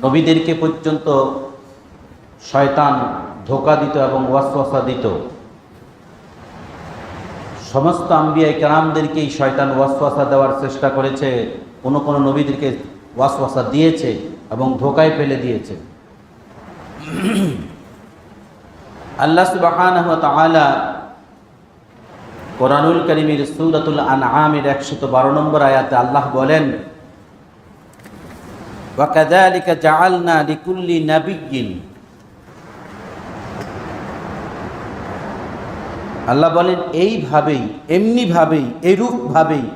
নবীদেরকে পর্যন্ত শয়তান ধোঁকা দিত এবং ওয়াসওয়াসা দিত। সমস্ত আম্বিয়া কেরামদেরকেই শয়তান ওয়াসওয়াসা দেওয়ার চেষ্টা করেছে, কোনো কোনো নবীদেরকে ওয়াসওয়াসা দিয়েছে এবং ধোঁকায় ফেলে দিয়েছে। আল্লাহ সুবহানাহু ওয়া তাআলা কোরআনুল কারীমের সূরাতুল আনআমের 112 নম্বর আয়াতে আল্লাহ বলেন, ওয়া কাযালিকা জাআলনা লিকুল্লি নাবিয়্যিন, আল্লাহ বলেন এইভাবেই, এমনিভাবেই, এরূপভাবেই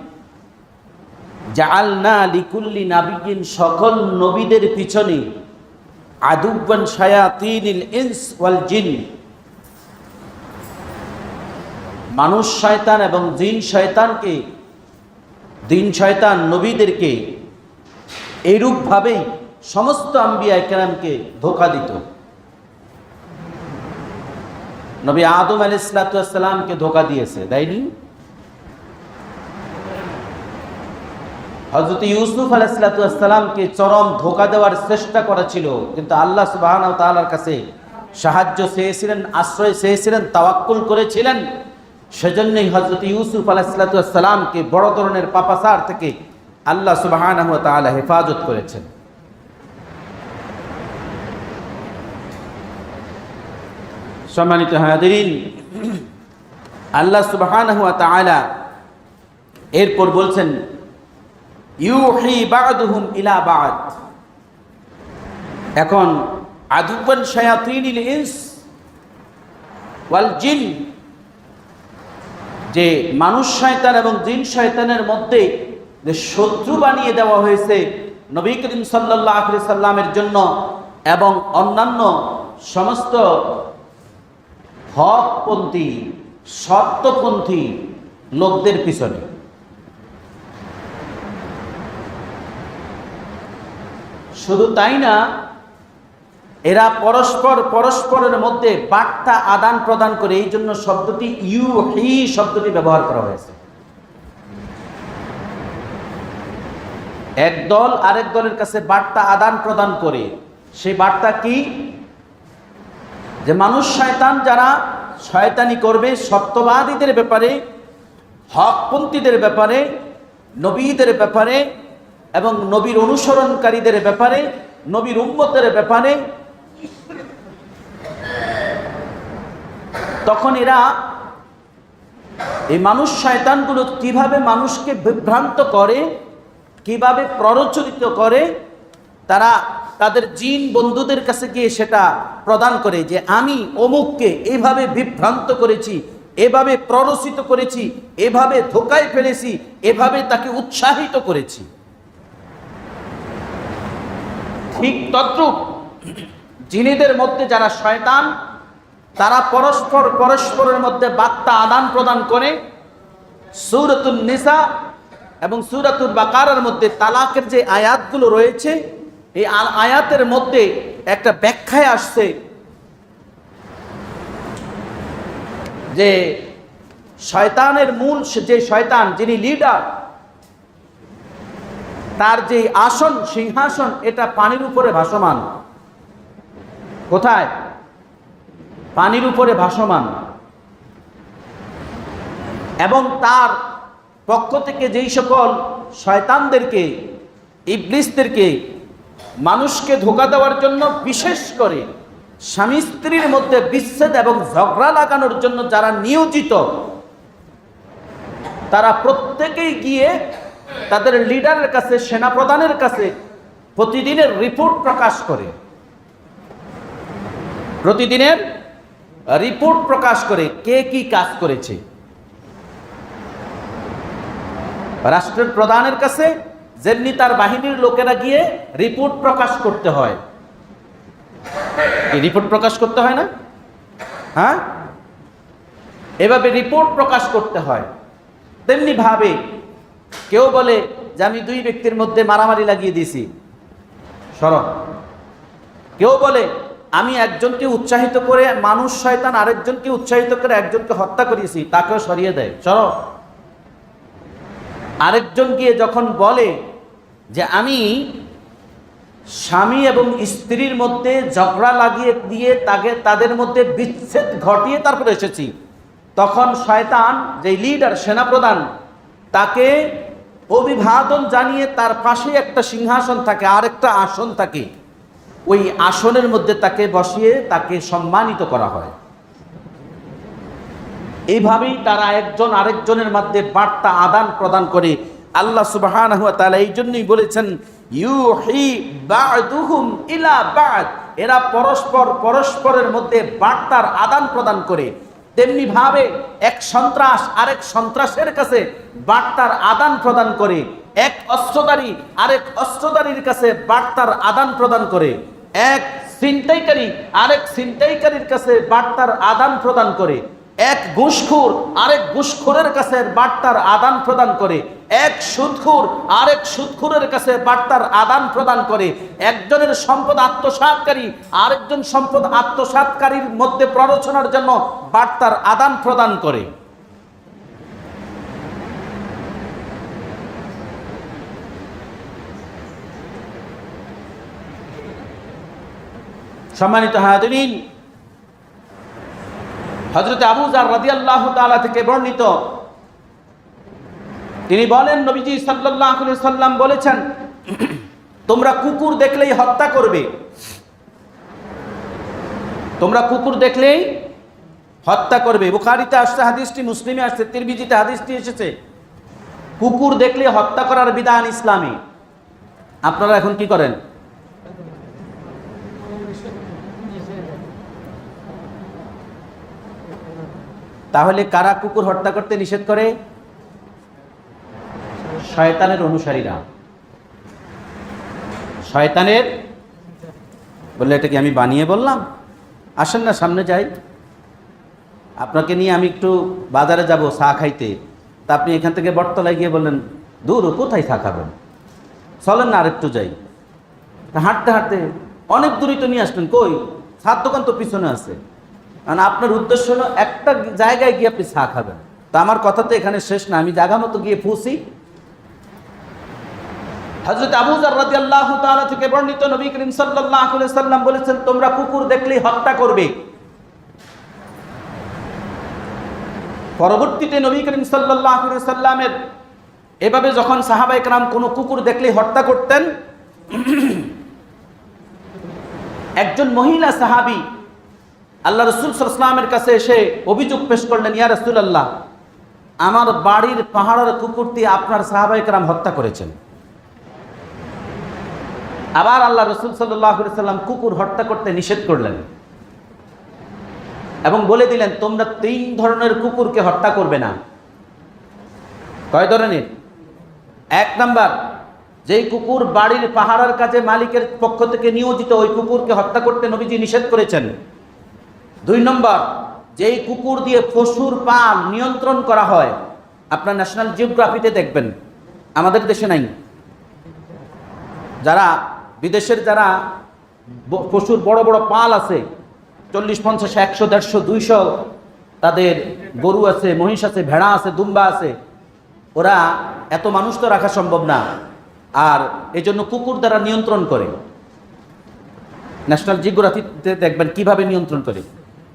জাআলনা লিকুল্লি নাবিয়্যিন, সকল নবীদের পিছনে আদুওয়ান শায়াতিনিল ইনস ওয়াল জিন, মানুষ শয়তান এবং জিন শয়তানকে, জিন শয়তান নবীদেরকে এইরূপভাবেই সমস্ত আম্বিয়া কেরামকে ধোঁকা দিত। নবী আদম আলাইহিসসালাতু ওয়াসসালামকে ধোঁকা দিয়েছে, তাইনি? হযরত ইউসুফ আলাইহিসসালাতু ওয়াসসালামকে চরম ধোঁকা দেওয়ার চেষ্টা করেছিল, কিন্তু আল্লাহ সুবহানাহু ওয়া তাআলার কাছে সাহায্য চেয়েছিলেন, আশ্রয় চেয়েছিলেন, তাওয়াক্কুল করেছিলেন। সেজন্যই হযরত ইউসুফ আলাইহিসসালাতু ওয়াসসালামকে বড় ধরনের পাপাচার থেকে আল্লাহ সুবহানাহু ওয়া তাআলা হেফাজত করেছেন। সম্মানিত হাজিরিন, আল্লাহ সুবহানাহু ওয়া তাআলা এরপর বলছেন, ইউহি বা'দুহুম ইলা বা'দ, এখন আদুওয়ান শায়াতিনিল ইনস ওয়াল জিন, যে মানুষ শয়তান এবং জিন শয়তানের মধ্যে যে শত্রু বানিয়ে দেওয়া হয়েছে নবী করিম সাল্লাল্লাহু আলাইহি সাল্লামের জন্য এবং অন্যান্য সমস্ত হকপন্থী সত্যপন্থী লোকদের পিছনে। শুধু তাই না, এরা পরস্পরের মধ্যে বার্তা আদান প্রদান করে, এই জন্য শব্দটি ইউহি শব্দটি ব্যবহার করা হয়েছে। এক দল আরেক দলের কাছে বার্তা আদান প্রদান করে। সেই বার্তা কি? যে মানুষ শয়তান যারা শয়তানি করবে সত্যবাদীদের ব্যাপারে, হকপন্থীদের ব্যাপারে, নবীদের ব্যাপারে এবং নবীর অনুসরণকারীদের ব্যাপারে, নবীর উম্মতের ব্যাপারে, তখন এরা এই মানুষ শয়তানগুলো কিভাবে মানুষকে বিভ্রান্ত করে, কিভাবে প্ররোচিত করে, তারা তাদের জিন বন্ধুদের কাছে গিয়ে সেটা প্রদান করে যে আমি অমুককে এভাবে বিভ্রান্ত করেছি, এভাবে প্ররোচিত করেছি, এভাবে ধোঁকায় ফেলেছি, এভাবে তাকে উৎসাহিত করেছি। ঠিক তদ্রূপ জিনেদের মধ্যে যারা শয়তান, তারা পরস্পরের মধ্যে বার্তা আদান প্রদান করে। সূরাতুন নিসা এবং সূরাতুল বাকারার মধ্যে তালাকের যে আয়াতগুলো রয়েছে, এই আয়াতের মধ্যে একটা ব্যাখ্যায় আসছে যে শয়তানের মূল যে শয়তান, যিনি লিডার, তার যে আসন, সিংহাসন, এটা পানির উপরে ভাসমান। কোথায়? পানির উপরে ভাসমান। এবং তার পক্ষ থেকে যেই সকল শয়তানদেরকে, ইবলিসদেরকে মানুষকে ধোঁকা দেওয়ার জন্য, বিশেষ করে স্বামী স্ত্রীর মধ্যে বিচ্ছেদ এবং ঝগড়া লাগানোর জন্য যারা নিয়োজিত, তারা প্রত্যেকেই গিয়ে তাদের লিডারের কাছে, সেনাপ্রধানের কাছে প্রতিদিনের রিপোর্ট প্রকাশ করে। প্রতিদিনের রিপোর্ট প্রকাশ করে কে কি কাজ করেছে। রাষ্ট্রের প্রধানের কাছে যেমনি তার বাহিনীর লোকেরা গিয়ে রিপোর্ট প্রকাশ করতে হয়, রিপোর্ট প্রকাশ করতে হয় না? হ্যাঁ, এভাবে রিপোর্ট প্রকাশ করতে হয়। তেমনি ভাবে কেউ বলে যে আমি দুই ব্যক্তির মধ্যে মারামারি লাগিয়ে দিয়েছি, সরো। কেউ বলে আমি একজনকে উৎসাহিত করে, মানুষ শয়তান আরেকজনকে উৎসাহিত করে একজনকে হত্যা করিয়েছি, তাকেও সরিয়ে দেয়, সরো। আরেকজন গিয়ে যখন বলে যে আমি স্বামী এবং স্ত্রীর মধ্যে ঝগড়া লাগিয়ে দিয়ে তাদের মধ্যে বিচ্ছেদ ঘটিয়ে তারপরে এসেছি, তখন শয়তান যে লিডার সেনাপ্রধান তাকে অভিবাদন জানিয়ে তার পাশে একটা সিংহাসন থাকে, আরেকটা আসন থাকে, ওই আসনের মধ্যে তাকে বসিয়ে তাকে সম্মানিত করা হয়। এইভাবেই তারা একজন আরেকজনের মধ্যে বার্তা আদান প্রদান করে। আল্লাহ সুবহানাহু ওয়া তাআলা এই জন্যই বলেছেন ইউহি বা'দুহুম ইলা বা'দ, এরা পরস্পরের মধ্যে বার্তার আদান প্রদান করে। তেমনি ভাবে এক সন্ত্রাস আরেক সন্ত্রাসের কাছে বার্তার আদান প্রদান করে, এক অস্ত্রধারী আরেক অস্ত্রধারীর কাছে বার্তার আদান প্রদান করে, এক ছিনতাইকারী আরেক ছিনতাইকারীর কাছে বার্তার আদান প্রদান করে, এক ঘুষখোর আরেক ঘুষখোরের কাছে বার্তার আদান প্রদান করে, এক সুদখোর আরেক সুদখোরের কাছে বার্তার আদান প্রদান করে, একজনের সম্পদ আত্মসাৎকারী আরেকজন সম্পদ আত্মসাৎকারীর মধ্যে প্ররোচনার জন্য বার্তার আদান প্রদান করে। সম্মানিত হাজিরিন, হযরত আবু যার রাদিয়াল্লাহু তাআলা থেকে বর্ণিত, তিনি বলেন নবীজি সাল্লাল্লাহু আলাইহি সাল্লাম বলেছেন, তোমরা কুকুর দেখলেই হত্যা করবে, তোমরা কুকুর দেখলেই হত্যা করবে। বুখারীতে আসছে হাদিসটি, মুসলিমে আসছে, তিরমিজিতে হাদিসটি এসেছে। কুকুর দেখলে হত্যা করার বিধান ইসলামী। আপনারা এখন কি করেন? তাহলে কারা কুকুর হত্যা করতে নিষেধ করে? শয়তানের অনুসারীরা। শয়তানের বললে এটা কি আমি বানিয়ে বললাম? আসেন না সামনে যাই, আপনাকে নিয়ে আমি একটু বাজারে যাব চা খাইতে, তা আপনি এখান থেকে বটতলায় গিয়ে বললেন দূর কোথায় চা খাবেন, চলেন না আরেকটু যাই। হাঁটতে হাঁটতে অনেক দূরই তো নিয়ে আসলেন, কই চার দোকান তো পিছনে আছে। কারণ আপনার উদ্দেশ্য হলো একটা জায়গায় গিয়ে আপনি চা খাবেন। তা আমার কথা তো এখানে শেষ না, আমি জায়গা মতো গিয়ে পৌঁছি। হযরত আবু যার রাদিয়াল্লাহু তাআলা থেকে বর্ণিত, নবী করিম সাল্লাল্লাহু আলাইহি সাল্লাম বলেছেন, তোমরা কুকুর দেখলেই হত্যা করবে। পরবর্তীতে নবী করিম সাল্লাল্লাহু আলাইহি সাল্লামের এভাবে যখন সাহাবায়ে কেরাম কোনো কুকুর দেখলেই হত্যা করতেন, একজন মহিলা সাহাবী আল্লাহ রাসূল সাল্লাল্লাহু আলাইহি ওয়াসাল্লামের কাছে এসে অভিযোগ পেশ করলেন, ইয়া রাসূলুল্লাহ, আমার বাড়ির পাহাড়ের কুকুরটি আপনার সাহাবায়ে কেরাম হত্যা করেছেন। আবার আল্লাহ রাসূল সাল্লাল্লাহু আলাইহি ওয়াসাল্লাম কুকুর হত্যা করতে নিষেধ করলেন এবং বলে দিলেন, তোমরা 3 ধরনের কুকুরকে হত্যা করবে না। কয় ধরনের? 1 নাম্বার, যেই কুকুর বাড়ির পাহারার কাজে মালিকের পক্ষ থেকে নিয়োজিত, ওই কুকুরকে হত্যা করতে নবীজি নিষেধ করেছেন। 2 নম্বর, যেই কুকুর দিয়ে পশুর পাল নিয়ন্ত্রণ করা হয়। আপনার ন্যাশনাল জিওগ্রাফিতে দেখবেন, আমাদের দেশে নাই। যারা বিদেশের যারা পশুর বড় বড় পাল আছে, 40, 50, 100, 150, 200 তাদের গরু আছে, মহিষ আছে, ভেড়া আছে, দুম্বা আছে, ওরা এত মানুষ তো রাখা সম্ভব না, আর এই জন্য কুকুর দ্বারা নিয়ন্ত্রণ করে। ন্যাশনাল জিওগ্রাফিতে দেখবেন কিভাবে নিয়ন্ত্রণ করে।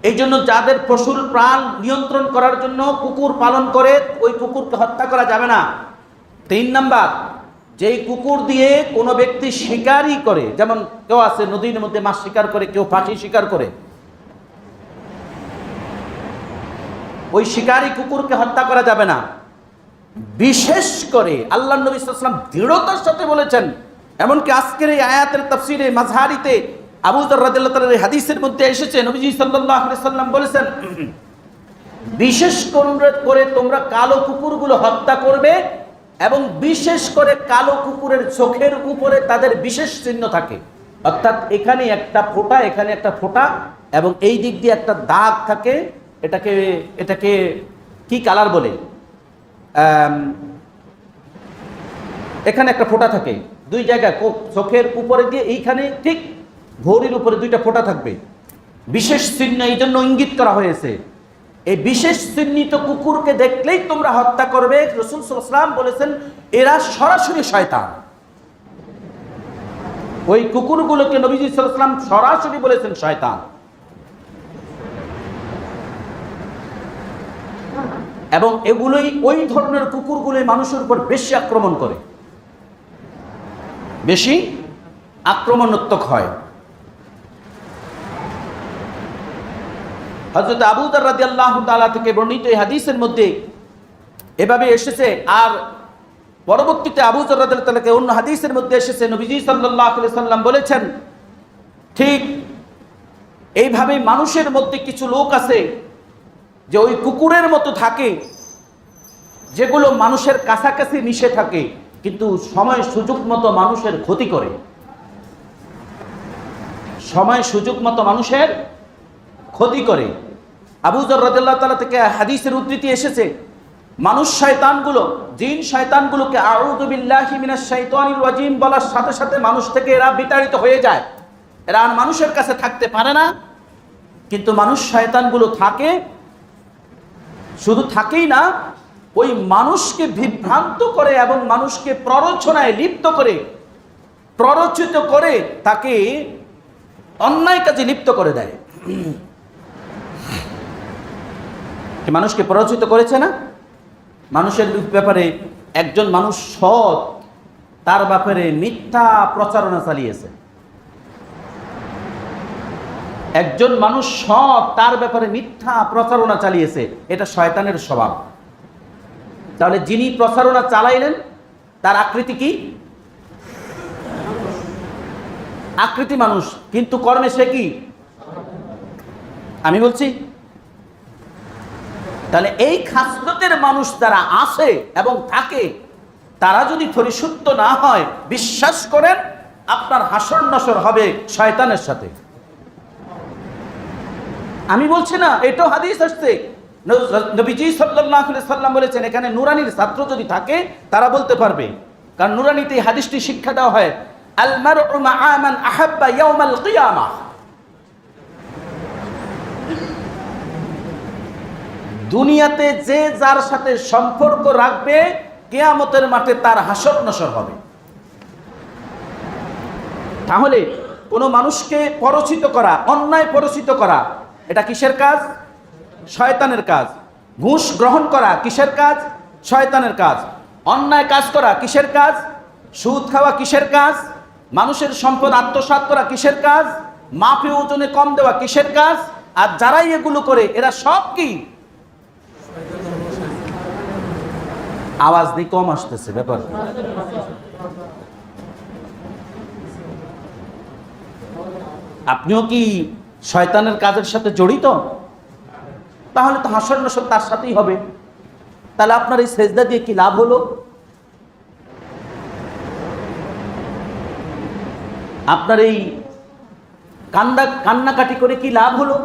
এই জন্য যাদের পশুর প্রাণ নিয়ন্ত্রণ করার জন্য কুকুর পালন করে, ওই কুকুরকে হত্যা করা যাবে না। 3 নাম্বার, যেই কুকুর দিয়ে কোনো ব্যক্তি শিকারই করে, যেমন কেউ আছে নদীর মধ্যে মাছ শিকার করে, কেউ পাখি শিকার করে, ওই শিকারী কুকুরকে হত্যা করা যাবে না। বিশেষ করে আল্লাহ নবী সাল্লাল্লাহু আলাইহি ওয়াসাল্লাম দৃঢ়তার সাথে বলেছেন, এমনকি আজকের এই আয়াতের তাফসীরে মাযহারিতে আবু যার রাদিয়াল্লাহু তাআলার এই হাদিসের মধ্যে এসেছে, নবীজি সাল্লাল্লাহু আলাইহি ওয়াসাল্লাম বলেছেন, বিশেষ করে তোমরা কালো কুকুরগুলো হত্যা করবে, এবং বিশেষ করে কালো কুকুরের চোখের উপরে তাদের বিশেষ চিহ্ন থাকে, অর্থাৎ এখানে একটা ফোঁটা, এখানে একটা ফোঁটা, এবং এই দিক দিয়ে একটা দাগ থাকে। এটাকে কি কালার বলে? এখানে একটা ফোঁটা থাকে 2 জায়গায়, চোখের উপরে দিয়ে এইখানে ঠিক ভরির উপরে 2টা ফোঁটা থাকবে, বিশেষ চিহ্ন, এই জন্য ইঙ্গিত করা হয়েছে। এই বিশেষ চিহ্নিত কুকুরকে দেখলেই তোমরা হত্যা করবে। রাসূল সাল্লাল্লাহু আলাইহি ওয়াসাল্লাম বলেছেন, এরা সরাসরি শয়তান। ওই কুকুরগুলোকে নবীজি সাল্লাল্লাহু আলাইহি ওয়াসাল্লাম সরাসরি বলেছেন শয়তান। এবং এগুলোই, ওই ধরনের কুকুরগুলোই মানুষের উপর বেশি আক্রমণ করে, বেশি আক্রমণাত্মক হয়। হযরত আবু যর রাদিয়াল্লাহু তাআলা থেকে বর্ণিত এই হাদিসের মধ্যে এভাবে এসেছে, আর পরবর্তীতে আবু যর রাদিয়াল্লাহু তাআলাকে অন্য হাদিসের মধ্যে এসেছে নবীজি সাল্লাল্লাহু আলাইহি সাল্লাম বলেছেন, ঠিক এইভাবে মানুষের মধ্যে কিছু লোক আছে যে ওই কুকুরের মতো থাকে, যেগুলো মানুষের কাছাকাছি মিশে থাকে কিন্তু সময় সুযোগ মতো মানুষের ক্ষতি করে, সময় সুযোগ মতো মানুষের ক্ষতি করে। আবু যর রাদিয়াল্লাহু তাআলা থেকে হাদিসের উদ্ধৃতি এসেছে, মানুষ শয়তানগুলো, জিন শয়তানগুলোকে আউযু বিল্লাহি মিনাশ শাইতানির রাজিম বলার সাথে সাথে মানুষ থেকে এরা বিতাড়িত হয়ে যায়, এরা আর মানুষের কাছে থাকতে পারে না। কিন্তু মানুষ শয়তানগুলো থাকে, শুধু থাকেই না, ওই মানুষকে বিভ্রান্ত করে এবং মানুষকে প্ররোচনায় লিপ্ত করে, প্ররোচিত করে তাকে অন্যায় কাজে লিপ্ত করে দেয়। মানুষকে প্ররোচিত করেছে না? মানুষের ব্যাপারে একজন মানুষ সৎ, তার ব্যাপারে মিথ্যা প্রচারণা চালিয়েছে। একজন মানুষ সৎ, তার ব্যাপারে মিথ্যা প্রচারণা চালিয়েছে, এটা শয়তানের স্বভাব। তাহলে যিনি প্রচারণা চালাইলেন তার আকৃতি কি? আকৃতি মানুষ, কিন্তু কর্মে সে কি? আমি বলছি। তাহলে এই খাসলতের মানুষ যারা আছে এবং থাকে, তারা যদি পরিশুদ্ধ না হয়, বিশ্বাস করেন আপনার হাসর নসর হবে শয়তানের সাথে। আমি বলছি না, এটাও হাদিস আসছে, নবীজি সাল্লাল্লাহু আলাইহি সাল্লাম বলেছেন, এখানে নুরানির ছাত্র যদি থাকে তারা বলতে পারবে, কারণ নুরানিতে এই হাদিসটি শিক্ষা দেওয়া হয়, আল মারউ মাআ মান আহাব্বা ইয়াউমাল কিয়ামাহ। দুনিয়াতে যে যার সাথে সম্পর্ক রাখবে, কিয়ামতের মাঠে তার হাসর নসর হবে। তাহলে কোনো মানুষকে পরচিত করা, অন্যায় পরচিত করা, এটা কিসের কাজ? শয়তানের কাজ। ঘুষ গ্রহণ করা কিসের কাজ? শয়তানের কাজ। অন্যায় কাজ করা কিসের কাজ? সুদ খাওয়া কিসের কাজ? মানুষের সম্পদ আত্মসাৎ করা কিসের কাজ? মাপে ওজনে কম দেওয়া কিসের কাজ? আর যারাই এগুলো করে এরা সব কি? আওয়াজ দিয়ে কম আসতেছে ব্যাপার। আপনিও কি শয়তানের কাজের সাথে জড়িত? তাহলে তো হাসর নসর তার সাথেই হবে। তাহলে আপনার এই সেজদা দিয়ে কি লাভ হলো? আপনার এই কান্নাকাটি করে কি লাভ হলো?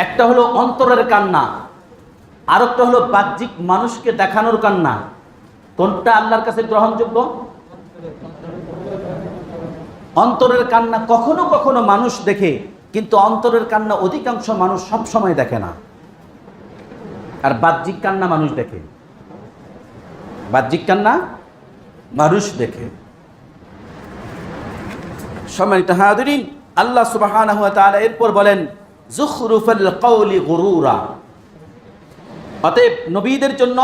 একটা হলো অন্তরের কান্না, আর একটা হলো বাহ্যিক মানুষকে দেখানোর কান্না। কোনটা আল্লাহর কাছে গ্রহণযোগ্য? অন্তরের কান্না কখনো কখনো মানুষ দেখে, কিন্তু অন্তরের কান্না অধিকাংশ মানুষ সব সময় দেখে না। আর বাহ্যিক কান্না মানুষ দেখে, বাহ্যিক কান্না মানুষ দেখে। সম্মানিত হাজিরিন, আল্লাহ সুবহানাহু ওয়া তাআলা এরপর বলেন, যুখরুফাল কওলি গুরুরা। অতএব নবীদের জন্য,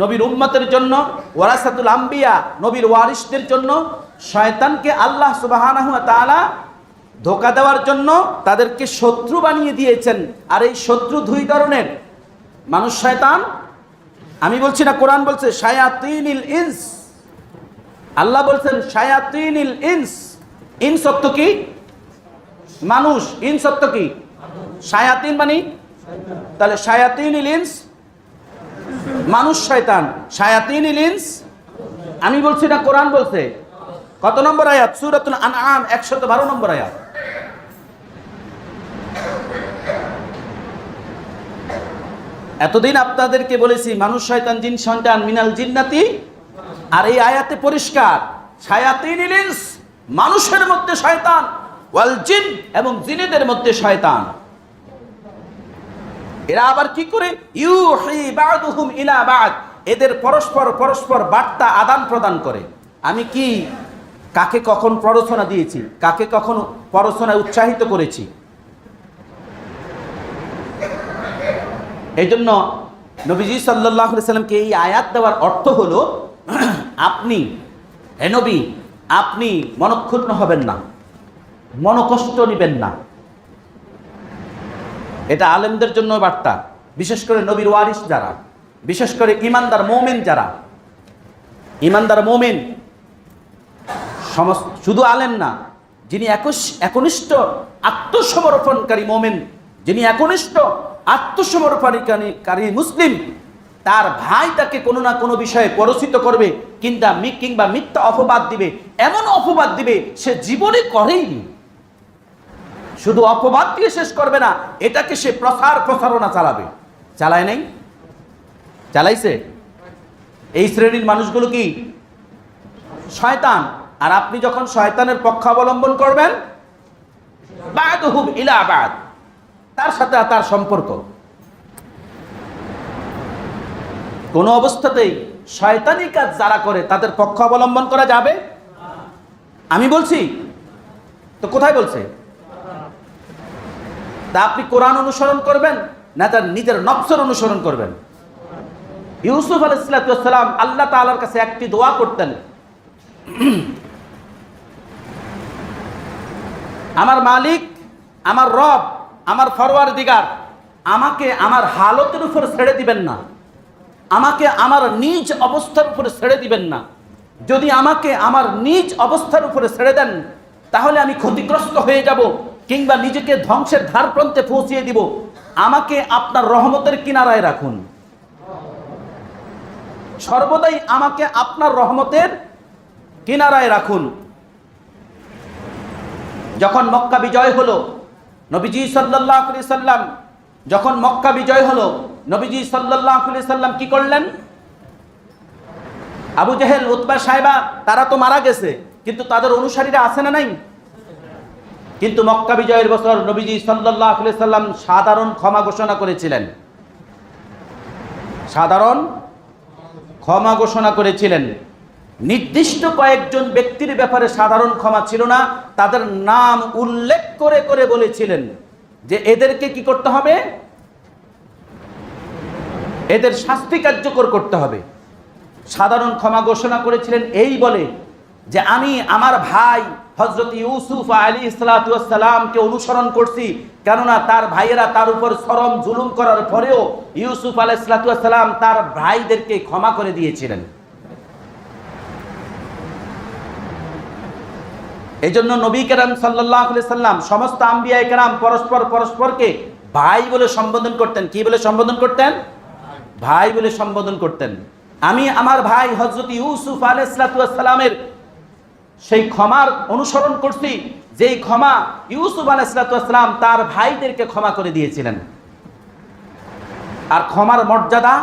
নবীর উম্মতের জন্য, ওয়ারাসাতুল আম্বিয়া, নবীর ওয়ারিসদের জন্য শয়তানকে আল্লাহ সুবহানাহু ওয়া তাআলা ধোঁকা দেওয়ার জন্য তাদেরকে শত্রু বানিয়ে দিয়েছেন। আর এই শত্রু দুই ধরনের, মানুষ শয়তান, আমি বলছি না, কোরআন বলছে শায়াতিনিল ইনস। আল্লাহ বলছেন শায়াতিনিল ইনস। ইনস অর্থ কি? মানুষ। ইনস অর্থ কি? শায়াতিন মানে, তাহলে শায়াতিনিল ইনস মানুষ শয়তান, শায়াতিনিল ইনস। আমি বলছি না, কোরআন বলছে। কত নম্বর আয়াত? সূরাতুল আনআম 112 নম্বর আয়াত। এতদিন আপনাদেরকে বলেছি মানুষ শয়তান, জিন শয়তান, মিনাল জিন্নাতি। আর এই আয়াতে পরিষ্কার, শায়াতিনিল ইনস মানুষের মধ্যে শয়তান, ওয়াল জিন এবং জিনেদের মধ্যে শয়তান। এরা আবার কি করে? ইউহি বা'দুহুম ইলা বা'দ, এদের পরস্পর পরস্পর বার্তা আদান প্রদান করে। আমি কি কাকে কখন প্ররোচনা দিয়েছি, কাকে কখন প্ররোচনায় উৎসাহিত করেছি। এই জন্য নবীজি সাল্লাল্লাহু আলাইহি সাল্লামকে এই আয়াত দেওয়ার অর্থ হলো, আপনি হে নবী, আপনি মনক্ষুণ্ণ হবেন না, মনকষ্ট নেবেন না। এটা আলেমদের জন্য বার্তা, বিশেষ করে নবীর ওয়ারিস যারা, বিশেষ করে ইমানদার মুমিন যারা, ইমানদার মুমিন শুধু আলেম না, যিনি একনিষ্ঠ আত্মসমর্পণকারী মুমিন, যিনি একনিষ্ঠ আত্মসমর্পণকারী মুসলিম, তার ভাই তাকে কোনো না কোনো বিষয়ে পরিচিত করবে কিংবা মিথ্যা অপবাদ দিবে, এমন অপবাদ দিবে সে জীবনে করেইনি। শুধু অপবাদ দিয়ে শেষ করবে না, এটাকে সে প্রচারণা চালাবে। চালায় নাই? চালাইছে। এই শ্রেণীর মানুষগুলো কি শয়তান। আর আপনি যখন শয়তানের পক্ষ অবলম্বন করবেন, বাদহুম ইলা বাদ, তার সাথে তার সম্পর্ক। কোন অবস্থাতেই শয়তানি কাজ যারা করে তাদের পক্ষ অবলম্বন করা যাবে? আমি বলছি তো, কোথায় বলছে? তা আপনি কোরআন অনুসরণ করবেন না তার নিজের নফসের অনুসরণ করবেন? ইউসুফ আলাইহিস সালাম আল্লাহ তাআলার কাছে একটি দোয়া করতেন, আমার মালিক, আমার রব, আমার ফরওয়ারদিগার, আমাকে আমার হালতের উপর ছেড়ে দিবেন না, আমাকে আমার নিজ অবস্থার উপরে ছেড়ে দিবেন না। যদি আমাকে আমার নিজ অবস্থার উপরে ছেড়ে দেন তাহলে আমি ক্ষতিগ্রস্ত হয়ে যাব কিংবা নিজেকে ধ্বংসের ধার প্রান্তে পৌঁছিয়ে দিব। আমাকে আপনার রহমতের কিনারায় রাখুন, সর্বদাই আমাকে আপনার রহমতের কিনারায় রাখুন। যখন মক্কা বিজয় হলো, নবীজি সাল্লাল্লাহু আলাইহি সাল্লাম যখন মক্কা বিজয় হলো, নবীজি সাল্লাল্লাহু আলাইহি সাল্লাম কি করলেন? আবু জেহেল, উতবা, সাইবা তারা তো মারা গেছে, কিন্তু তাদের অনুসারীরা আছে না নাই? কিন্তু মক্কা বিজয়ের বছর নবীজি সাল্লাল্লাহু আলাইহি সাল্লাম সাধারণ ক্ষমা ঘোষণা করেছিলেন, সাধারণ ক্ষমা ঘোষণা করেছিলেন। নির্দিষ্ট কয়েকজন ব্যক্তির ব্যাপারে সাধারণ ক্ষমা ছিল না, তাদের নাম উল্লেখ করে করে বলেছিলেন যে এদেরকে কি করতে হবে, এদের শাস্তি কার্যকর করতে হবে। সাধারণ ক্ষমা ঘোষণা করেছিলেন এই বলে যে আমি আমার ভাই হযরত ইউসুফ আলাইহিস সালামকে অনুসরণ করছি, কেননা তার ভাইয়েরা তার উপর চরম জুলুম করার পরেও ইউসুফ আলাইহিস সালাম তার ভাইদেরকে ক্ষমা করে দিয়েছিলেন। এই জন্য নবী কেরাম সাল্লাল্লাহু আলাইহি সাল্লাম সমস্ত আম্বিয়া কেরাম পরস্পরকে ভাই বলে সম্বোধন করতেন। কি বলে সম্বোধন করতেন? ভাই বলে সম্বোধন করতেন। আমি আমার ভাই হযরত ইউসুফ আলাইহিস সালামের সেই ক্ষমার অনুসরণ করছি, যেই ক্ষমা ইউসুফ আলাইহিস সালাম তার ভাইদেরকে ক্ষমা করে দিয়েছিলেন। আর ক্ষমার মর্যাদা,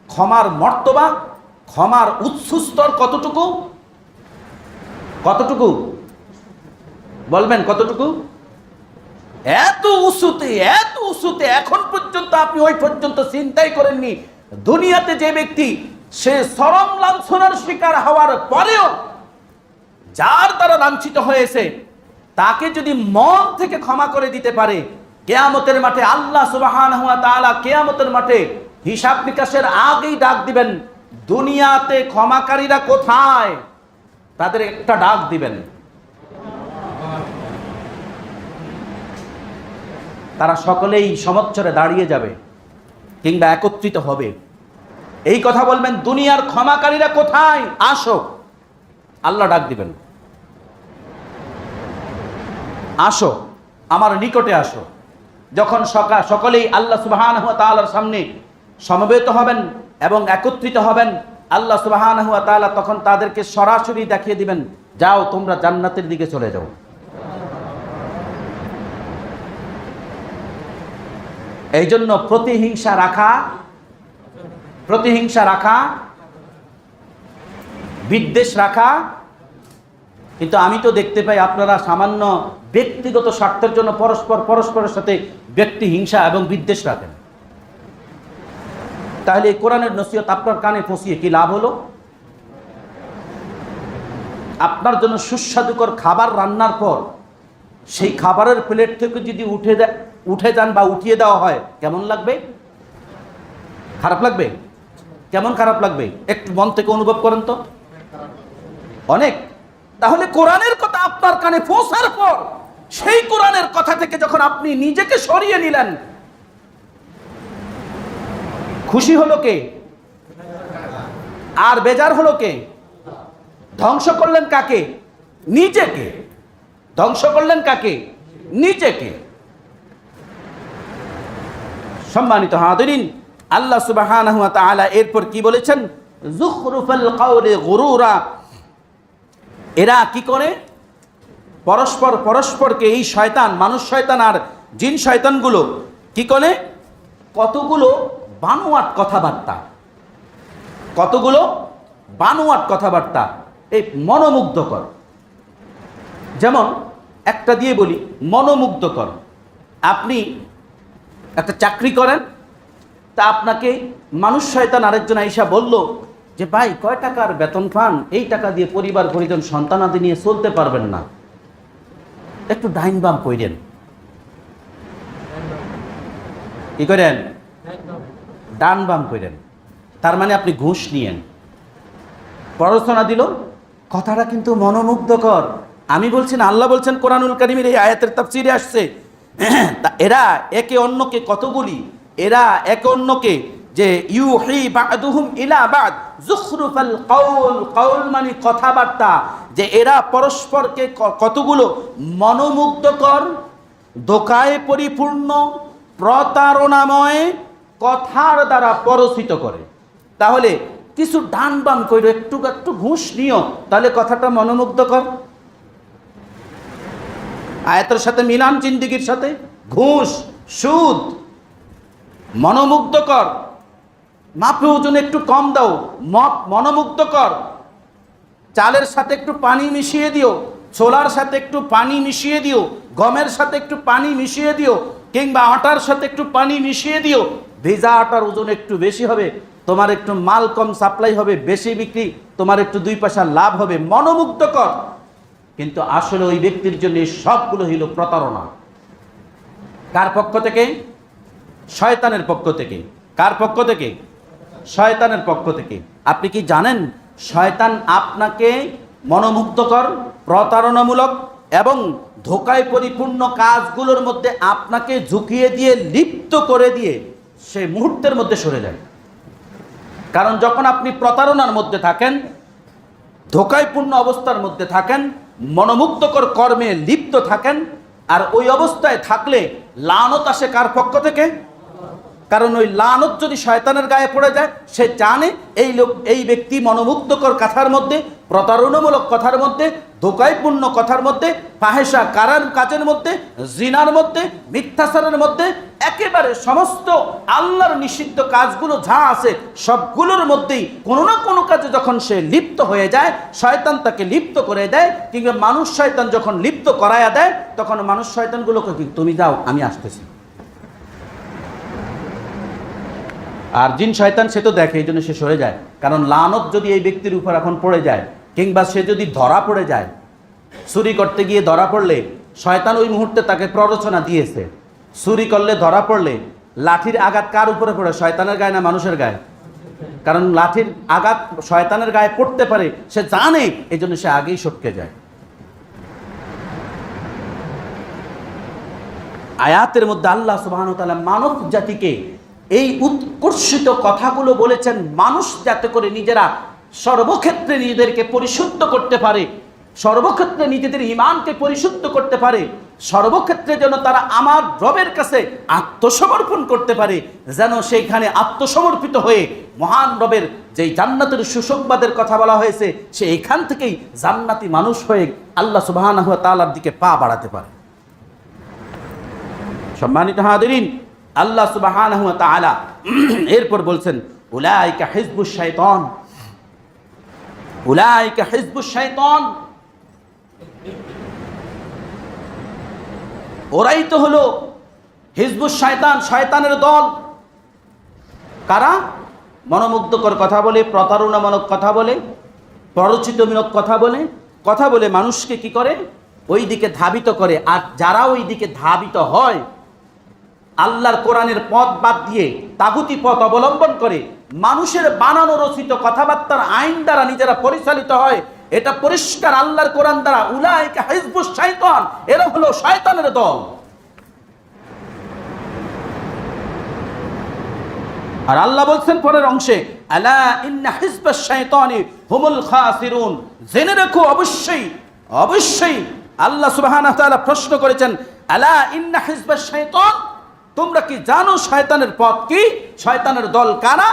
ক্ষমার মর্তবা, ক্ষমার উচ্চ স্তর কতটুকু? কতটুকু বলবেন? কতটুকু? এত উঁচুতে, এত উঁচুতে এখন পর্যন্ত আপনি ওই পর্যন্ত চিন্তাই করেননি। দুনিয়াতে যে ব্যক্তি সে চরম লাঞ্ছনার শিকার হওয়ার পরেও যার দ্বারা লাঞ্ছিত হয়েছে তাকে যদি মন থেকে ক্ষমা করে দিতে পারে, কিয়ামতের মাঠে আল্লাহ সুবহানাহু ওয়া তাআলা কিয়ামতের মাঠে হিসাব নিকাশের আগেই ডাক দিবেন, দুনিয়াতে ক্ষমাকারীরা কোথায়? তাদের একটা ডাক দিবেন, তারা সকলেই সমচ্ছরে দাঁড়িয়ে যাবে কিংবা একত্রিত হবে। এই কথা বলবেন, দুনিয়ার ক্ষমাকারীরা কোথায়? আসো। আল্লাহ ডাক দিবেন, আসো আমার নিকটে আসো। যখন সকলেই আল্লাহ সুবহানাহু ওয়া তাআলার সামনে সমবেত হবেন এবং একত্রিত হবেন, আল্লাহ সুবহানাহু ওয়া তাআলা তখন তাদেরকে সরাসরি দেখিয়ে দিবেন, যাও তোমরা জান্নাতের দিকে চলে যাও। এই জন্য প্রতিহিংসা রাখা, বিদ্বেষ রাখা, কিন্তু আমি তো দেখতে পাই আপনারা সামান্য ব্যক্তিগত স্বার্থের জন্য পরস্পরের সাথে ব্যক্তি হিংসা এবং বিদ্বেষ রাখেন। তাহলে এই কোরআনের নসিহত আপনার কানে পৌঁছিয়ে কি লাভ হলো? আপনার জন্য সুস্বাদুকর খাবার রান্নার পর সেই খাবারের প্লেট থেকে যদি উঠে যান বা উঠিয়ে দেওয়া হয়, কেমন লাগবে? খারাপ লাগবে? কেমন খারাপ লাগবে? একটু মন থেকে অনুভব করেন তো। অনেক। তাহলে কোরআনের কথা আপনার কানে পৌঁছার পর সেই কোরআনের কথা থেকে যখন আপনি নিজেকে সরিয়ে নিলেন, খুশি হলো কে? আর বেজার হলো কে? ধ্বংস করলেন কাকে? নিজেকে। ধ্বংস করলেন কাকে? নিজেকে। সম্মানিত হাজিরিন, আল্লাহ সুবহানাহু ওয়া তাআলা এরপর কি বলেছেন? যুখরুফাল কাওলি গুরুরা। এরা কি করে? পরস্পরকে, এই শয়তান, মানুষ শয়তান আর জিন শয়তানগুলো কি করে? কতগুলো বানোয়াট কথাবার্তা, কতগুলো বানোয়াট কথাবার্তা, এই মনোমুগ্ধকর। যেমন একটা দিয়ে বলি, মনোমুগ্ধকর। আপনি একটা চাকরি করেন, তা আপনাকে মানুষ শয়তান আরেকজন আইসা বলল যে ভাই কয় টাকার বেতন পান? এই টাকা দিয়ে পরিবার পরিজন সন্তানাদি নিয়ে চলতে পারবেন না, একটু ডাইন বাম কইরেন। কি করেন? ডান বাম কইরেন। তার মানে আপনি ঘুষ নিয়েন। প্ররোচনা দিল। কথাটা কিন্তু মনোমুগ্ধকর। আমি বলছি না, আল্লাহ বলছেন কোরআনুল কারীমের এই আয়াতের তাফসীরে আসছে, এরা একে অন্যকে কতগুলি, এরা একে অন্যকে যে ইউহি বা'দুহুম ইলা বা'দ যুখরুফাল কাউল, কাউল মানে কথাবার্তা, যে এরা পরস্পরকে কতগুলো মনোমুগ্ধকর, ধোঁকায় পরিপূর্ণ, প্রতারণাময় কথার দ্বারা পরচিত করে। তাহলে কিছু ডান বাম কইরো, একটু একটু ঘুষ নিও, তাহলে কথাটা মনোমুগ্ধকর। আয়াতের সাথে মিলান, জিন্দিগির সাথে। ঘুষ, সুদ মনোমুগ্ধকর। মাপে ওজন একটু কম দাও, মনোমুগ্ধকর। চালের সাথে একটু পানি মিশিয়ে দিও, ছোলার সাথে একটু পানি মিশিয়ে দিও, গমের সাথে একটু পানি মিশিয়ে দিও, কিংবা আটার সাথে একটু পানি মিশিয়ে দিও। ভেজা আটার ওজন একটু বেশি হবে, তোমার একটু মাল কম সাপ্লাই হবে, বেশি বিক্রি, তোমার একটু 2 পয়সা লাভ হবে। মনোমুগ্ধকর। কিন্তু আসলে ওই ব্যক্তির জন্য সবগুলো হইল প্রতারণা। কার পক্ষ থেকে? শয়তানের পক্ষ থেকে। কার পক্ষ থেকে? শয়তানের পক্ষ থেকে। আপনি কি জানেন শয়তান আপনাকে মনোমুগ্ধকর, প্রতারণামূলক এবং ধোঁকায় পরিপূর্ণ কাজগুলোর মধ্যে আপনাকে ঝুঁকিয়ে দিয়ে, লিপ্ত করে দিয়ে সে মুহূর্তের মধ্যে সরে যায়। কারণ যখন আপনি প্রতারণার মধ্যে থাকেন, ধোঁকায়পূর্ণ অবস্থার মধ্যে থাকেন, মনোমুগ্ধকর কর্মে লিপ্ত থাকেন, আর ওই অবস্থায় থাকলে লানত আসে কার পক্ষ থেকে? কারণ ওই লানত যদি শয়তানের গায়ে পড়ে যায়, সে জানে এই ব্যক্তি মনোমুগ্ধকর কথার মধ্যে, প্রতারণামূলক কথার মধ্যে, ধোঁকায়পূর্ণ কথার মধ্যে, ফাহেসা কারার কাজের মধ্যে, জিনার মধ্যে, মিথ্যাচারের মধ্যে, একেবারে সমস্ত আল্লাহর নিষিদ্ধ কাজগুলো যা আছে সবগুলোর মধ্যেই কোনো না কোনো কাজে যখন সে লিপ্ত হয়ে যায়, শয়তান তাকে লিপ্ত করে দেয়, কিংবা মানুষ শয়তান যখন লিপ্ত করায়া দেয়, তখন মানুষ শয়তানগুলোকে তুমি যাও, আমি আসতেছি। আর জিন শয়তান সে তো দেখে, এই জন্য সে সরে যায়। কারণ লানত যদি এই ব্যক্তির উপর এখন পড়ে যায়, কিংবা সে যদি ধরা পড়ে যায়, চুরি করতে গিয়ে ধরা পড়লে শয়তান ওই মুহূর্তে তাকে প্ররোচনা দিয়েছে, চুরি করলে ধরা পড়লে লাঠির আঘাত কার উপরে পড়ে? শয়তানের গায়ে না মানুষের গায়ে? কারণ লাঠির আঘাত শয়তানের গায়ে পড়তে পারে, সে জানে, এই জন্য সে আগেই সটকে যায়। আয়াতের মধ্যে আল্লাহ সুবহানাহু ওয়া তাআলা মানব জাতিকে এই উৎকর্ষিত কথাগুলো বলেছেন, মানুষ যাতে করে নিজেরা সর্বক্ষেত্রে নিজেদেরকে পরিশুদ্ধ করতে পারে, সর্বক্ষেত্রে নিজেদের ঈমানকে পরিশুদ্ধ করতে পারে, সর্বক্ষেত্রে যেন তারা আমার রবের কাছে আত্মসমর্পণ করতে পারে, যেন সেইখানে আত্মসমর্পিত হয়ে মহান রবের যেই জান্নাতের সুসংবাদের কথা বলা হয়েছে, সে এখান থেকেই জান্নাতি মানুষ হয়ে আল্লাহ সুবহানাহু ওয়া তাআলার দিকে পা বাড়াতে পারে। সম্মানিত হাজিরিন, আল্লাহ সুবহানাহু ওয়া তাআলা এরপর বলছেন, উলাইকা হিজবুশ শাইতান, উলাইকা হিজবুশ শাইতান, ওরাই তো হলো হিজবুশ শাইতান, শয়তানের দল। কারা? মনোমুগ্ধকর কথা বলে, প্রতারণামূলক কথা বলে, প্ররোচিতমূলক কথা বলে মানুষকে কি করে, ওই দিকে ধাবিত করে। আর যারা ওই দিকে ধাবিত হয়, আল্লাহর কোরআনের পথ বাদ দিয়ে তাগুতি পথ অবলম্বন করে, মানুষের বানানো রচিত কথাবার্তার আইন দ্বারা নিজেরা পরিচালিত হয়, এটা পরিষ্কার আল্লাহর কোরআন দ্বারা, উলাইকা হিজবুশ শাইতান, এরা হলো শয়তানের দল। আর আল্লাহ বলছেন পরের অংশে, আলা ইন্না হিজবাশ শাইতানি হুমুল খাসিরুন, জেনে রাখো অবশ্যই আল্লাহ সুবহানাহু ওয়া তাআলা প্রশ্ন করেছেন, আলা ইন্না হিজবাশ শাইতান, তোমরা কি জানো শয়তানের পথ কি, শয়তানের দল কারা?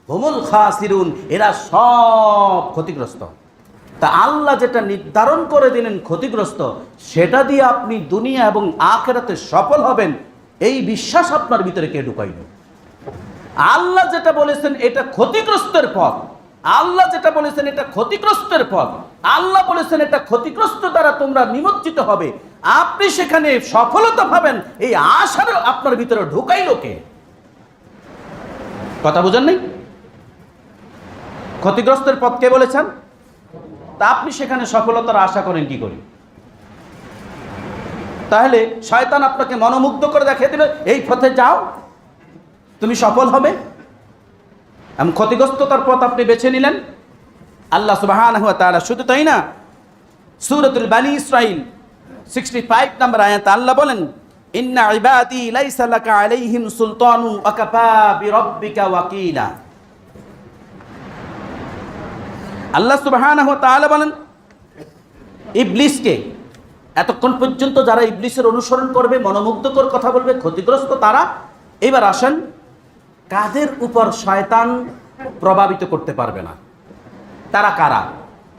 হুমুল খাসিরুন, এরা সব ক্ষতিগ্রস্ত। তা আল্লাহ যেটা নির্ধারণ করে দিলেন ক্ষতিগ্রস্ত, সেটা দিয়ে আপনি দুনিয়া এবং আখিরাতে সফল হবেন, এই বিশ্বাস আপনার ভিতরে কে ঢুকাইল? আল্লাহ যেটা বলেছেন এটা ক্ষতিগ্রস্তের পথ, আল্লাহ যেটা বলেছেন এটা ক্ষতিগ্রস্তের পথ, আল্লাহ বলেছেন এটা ক্ষতিগ্রস্ত দ্বারা তোমরা নিমজ্জিত হবে, আপনি সেখানে সফলতা পাবেন, এই আশার আপনার ভিতরে ঢুকাইল কে? কথা বুঝেন নাই? ক্ষতিগ্রস্তের পথ কে বলেছেন? তা আপনি সেখানে সফলতার আশা করেন কি করে? তাহলে শয়তান আপনাকে মনোমুগ্ধ করে দেখিয়ে দিল, এই পথে যাও, তুমি সফল হবে। এমন ক্ষতিগ্রস্ততার পথ আপনি বেছে নিলেন। আল্লাহ সুবহানাহু ওয়া তাআলা শুধু তাই না, সূরাতুল বনী ইসরাঈল 65 নম্বর আয়াতে আল্লাহ বলেন, ইন্না ইবাদি লাইসা লাকা আলাইহিম সুলতানু ওয়া কাফা বিরাব্বিকা ওয়াকিলা। আল্লাহ সুবহানাহু ওয়া তাআলা বলেন, ইবলিসকে, এতক্ষণ পর্যন্ত যারা ইবলিসের অনুসরণ করবে, মনোমুগ্ধকর কথা বলবে, ক্ষতিগ্রস্ত তারা। এবার আসেন, কাদের উপর শয়তান প্রভাবিত করতে পারবে না, তারা কারা,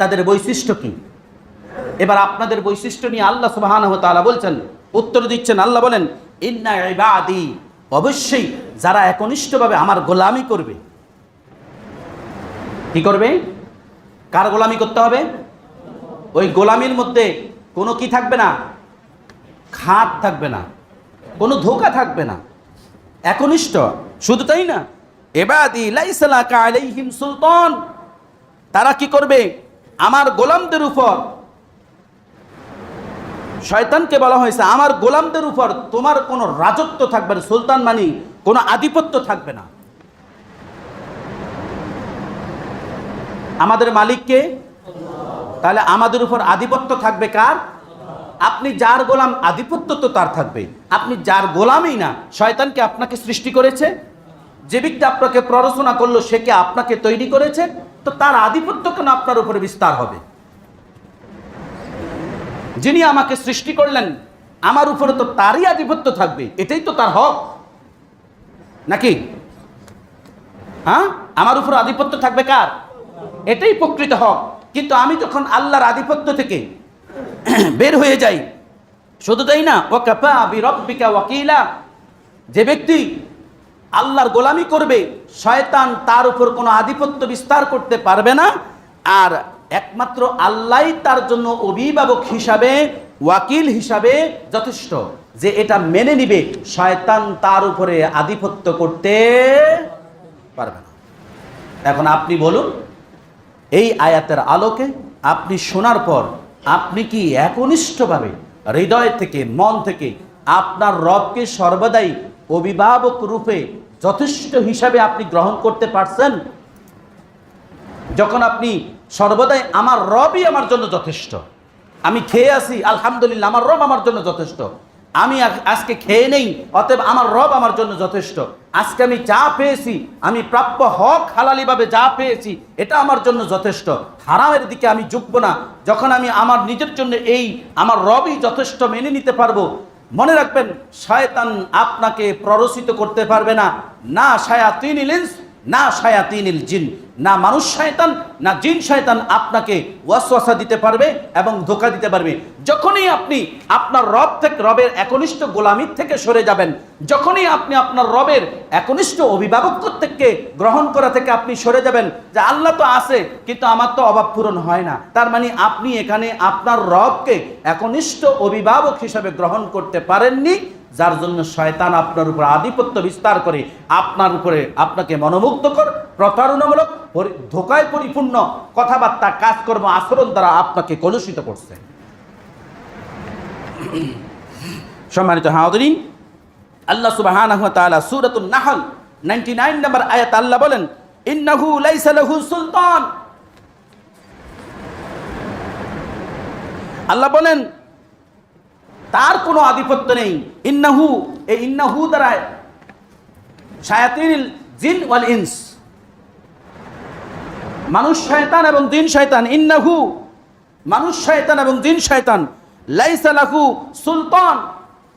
তাদের বৈশিষ্ট্য কি? এবার আপনাদের বৈশিষ্ট্য নিয়ে আল্লাহ সুবহানাহু ওয়া তাআলা বলছেন, উত্তর দিচ্ছেন। আল্লাহ বলেন, ইন্না ইবাদি, অবশ্যই যারা একনিষ্ঠভাবে আমার গোলামি করবে। কি করবে? কার গোলামি করতে হবে? ওই গোলামির মধ্যে কোনো কি থাকবে না, খাত থাকবে না, কোনো ধোঁকা থাকবে না, একনিষ্ঠ। শুধু তাই না, ইবাদি লাইসা লাকা আলাইহিম সুলতান, তারা কি করবে? আমার গোলামদের উপর, শয়তানকে বলা হয়েছে আমার গোলামদের উপর তোমার কোনো রাজত্ব থাকবে না, সুলতান মানে কোনো আধিপত্য থাকবে না। আমাদের মালিককে, তাহলে আমাদের উপর আধিপত্য থাকবে কার? আপনি যার গোলাম, আধিপত্য তো তার থাকবে। আপনি যার গোলামই না, শয়তানকে আপনাকে সৃষ্টি করেছে, যে ব্যক্তি আপনাকে প্ররোচনা করলো সে কি আপনাকে তৈরি করেছে, তো তার আধিপত্য কেন আপনার উপরে বিস্তার হবে? যিনি আমাকে সৃষ্টি করলেন আমার উপরে তো তারই আধিপত্য থাকবে, এটাই তো তার হক নাকি? হ্যাঁ, আমার উপর আধিপত্য থাকবে কার? এটাই প্রকৃত হক। কিন্তু আমি যখন আল্লাহর আধিপত্য থেকে বের হয়ে যাই, শুধু তাই না, ওয়াকাফা বিরাব্বিকা ওয়াকিলা, যে ব্যক্তি আল্লাহর গোলামি করবে, শয়তান তার উপর কোনো আধিপত্য বিস্তার করতে পারবে না। আর একমাত্র আল্লাহই তার জন্য অভিভাবক হিসাবে, ওয়াকিল হিসাবে যথেষ্ট, যে এটা মেনে নিবে শয়তান তার উপরে আধিপত্য করতে পারবে না। এখন আপনি বলুন, এই আয়াতের আলোকে আপনি শোনার পর আপনি কি একনিষ্ঠভাবে হৃদয় থেকে, মন থেকে আপনার রবকে সর্বদাই অভিভাবক রূপে যথেষ্ট হিসাবে আপনি গ্রহণ করতে পারছেন? যখন আপনি সর্বদাই আমার রবই আমার জন্য যথেষ্ট, আমি খেয়ে আসি আলহামদুলিল্লাহ, আমার রব আমার জন্য যথেষ্ট, আমি আজকে খেয়ে নেই অতএব আমার রব আমার জন্য যথেষ্ট, আজকে আমি যা পেয়েছি, আমি প্রাপ্য হক হালালিভাবে যা পেয়েছি, এটা আমার জন্য যথেষ্ট, হারামের দিকে আমি ঝুঁকবো না। যখন আমি আমার নিজের জন্য এই আমার রবই যথেষ্ট মেনে নিতে পারবো, মনে রাখবেন শয়তান আপনাকে প্ররোচিত করতে পারবে না, না শায়াতিনুল ইনস না শায়াতিনুল জিন, না মানুষ শয়তান না জিন শয়তান আপনাকে ওয়াসওয়াসা দিতে পারবে এবং ধোঁকা দিতে পারবে। যখনই আপনি আপনার রব থেকে, রবের একনিষ্ঠ গোলামির থেকে সরে যাবেন, যখনই আপনি আপনার রবের একনিষ্ঠ অভিভাবক থেকে গ্রহণ করা থেকে আপনি সরে যাবেন, যে আল্লাহ তো আছে কিন্তু আমার তো অভাব পূরণ হয় না, তার মানে আপনি এখানে আপনার রবকে একনিষ্ঠ অভিভাবক হিসাবে গ্রহণ করতে পারেননি, যার জন্য শয়তান আপনার উপর আধিপত্য বিস্তার করে আপনার উপরে আপনাকে মনোমুগ্ধকর প্রতারণামূলক ধোঁকায় পরিপূর্ণ কথাবার্তা কাজকর্ম আচরণ দ্বারা আপনাকে কলুষিত করছে। সম্মানিত হাজিরিন, আল্লাহ সুবহানাহু ওয়া তাআলা সূরাতুন নাহল 99 নম্বর আয়াত আল্লাহ বলেন, ইন্নাহু লাইসা লাহু সুলতান। আল্লাহ বলেন তার কোনো আধিপত্য নেই। ইন্নাহু, এই ইন্নাহু দ্বারা শায়াতিনিল জিন ওয়াল ইনস, মানুষ শয়তান এবং জিন শয়তান, ইন্নাহু মানুষ শয়তান এবং জিন শয়তান, লাইসা লাহু সুলতান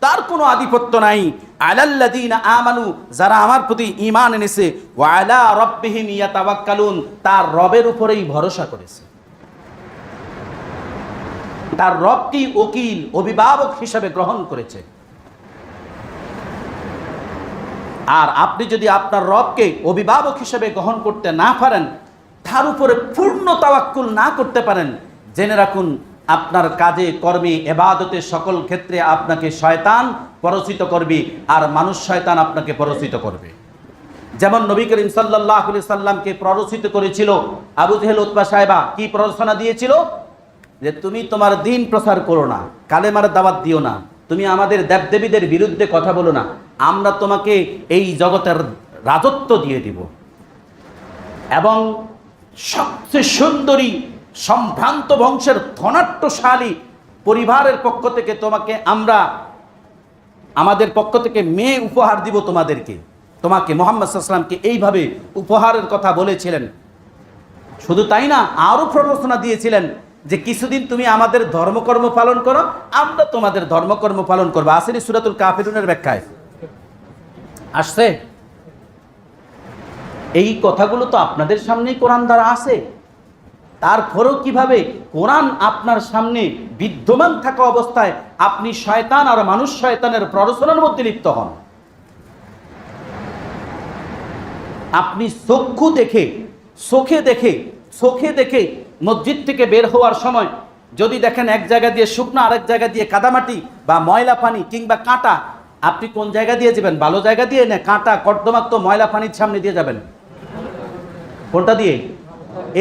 তার কোনো আধিপত্য নাই, আলাল্লাযীনা আমানু যারা আমার প্রতি ঈমান এনেছে, ওয়া আলা রাব্বিহিম ইয়াতাওয়াক্কালুন তার রবের উপরেই ভরসা করেছে, তার রবকে ওকিল অভিভাবক হিসাবে গ্রহণ করেছে। আর আপনি যদি আপনার রবকে অভিভাবক হিসাবে গ্রহণ করতে না পারেন, তার উপরে পূর্ণ তাওয়াক্কুল না করতে পারেন, জেনে রাখুন আপনার কাজে কর্মে ইবাদতের সকল ক্ষেত্রে আপনাকে শয়তান পরাজিত করবে, আর মানুষ শয়তান আপনাকে পরাজিত করবে। যেমন নবী করিম সাল্লাল্লাহু আলাইহি সাল্লামকে পরাজিত করেছিল আবু জেহেল, উতবা, সাইবা। কি প্ররোচনা দিয়েছিল? যে তুমি তোমার দ্বীন প্রচার করো না, কালেমার দাওয়াত দিও না, তুমি আমাদের দেবদেবীদের বিরুদ্ধে কথা বলো না, আমরা তোমাকে এই জগতের রাজত্ব দিয়ে দিব এবং সবচেয়ে সুন্দরী সম্ভ্রান্ত বংশের ধনাঢ্যশালী পরিবারের পক্ষ থেকে তোমাকে আমরা আমাদের পক্ষ থেকে মেয়ে উপহার দিব তোমাদেরকে, তোমাকে মুহাম্মদ সাল্লাল্লাহু আলাইহি ওয়াসাল্লামকে এইভাবে উপহারের কথা বলেছিলেন। শুধু তাই না, আরও প্ররোচনা দিয়েছিলেন যে কিছুদিন তুমি আমাদের ধর্মকর্ম পালন করো, আমরা তোমাদের ধর্মকর্ম পালন করবো। আসেনি সূরাতুল কাফিরুনের ব্যাখ্যায় আসছে। এই কথাগুলো তো আপনাদের সামনেই কোরআন দ্বারা আছে, তারপরেও কিভাবে কোরআন আপনার সামনে বিদ্যমান থাকা অবস্থায় আপনি শয়তান আর মানুষ শয়তানের প্ররোচনার মধ্যে লিপ্ত হন? আপনি চোখে দেখে মসজিদ থেকে বের হওয়ার সময় যদি দেখেন এক জায়গা দিয়ে শুকনো, আরেক জায়গা দিয়ে কাদামাটি বা ময়লা পানি কিংবা কাঁটা, আপনি কোন জায়গা দিয়ে যাবেন? ভালো জায়গা দিয়ে না কাঁটা কর্দমাক্ত ময়লা পানির সামনে দিয়ে যাবেন? কোনটা দিয়ে?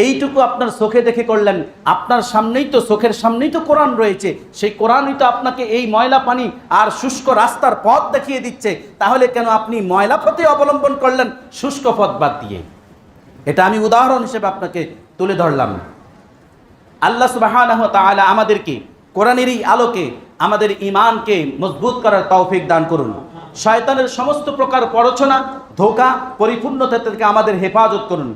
এইটুকু আপনার চোখে দেখে করলেন, আপনার সামনেই তো, চোখের সামনেই তো কোরআন রয়েছে, সেই কোরআনই তো আপনাকে এই ময়লা পানি আর শুষ্ক রাস্তার পথ দেখিয়ে দিচ্ছে, তাহলে কেন আপনি ময়লা পথে অবলম্বন করলেন শুষ্ক পথ বাদ দিয়ে? এটা আমি উদাহরণ হিসেবে আপনাকে তুলে ধরলাম। আল্লাহ সুবহানাহু ওয়া তাআলা আমাদেরকে কোরআনেরই আলোকে আমাদের ঈমানকে মজবুত করার তৌফিক দান করুন। শয়তানের সমস্ত প্রকার প্ররোচনা, ধোঁকা, পরিপূর্ণতা থেকে আমাদের হেফাজত করুন।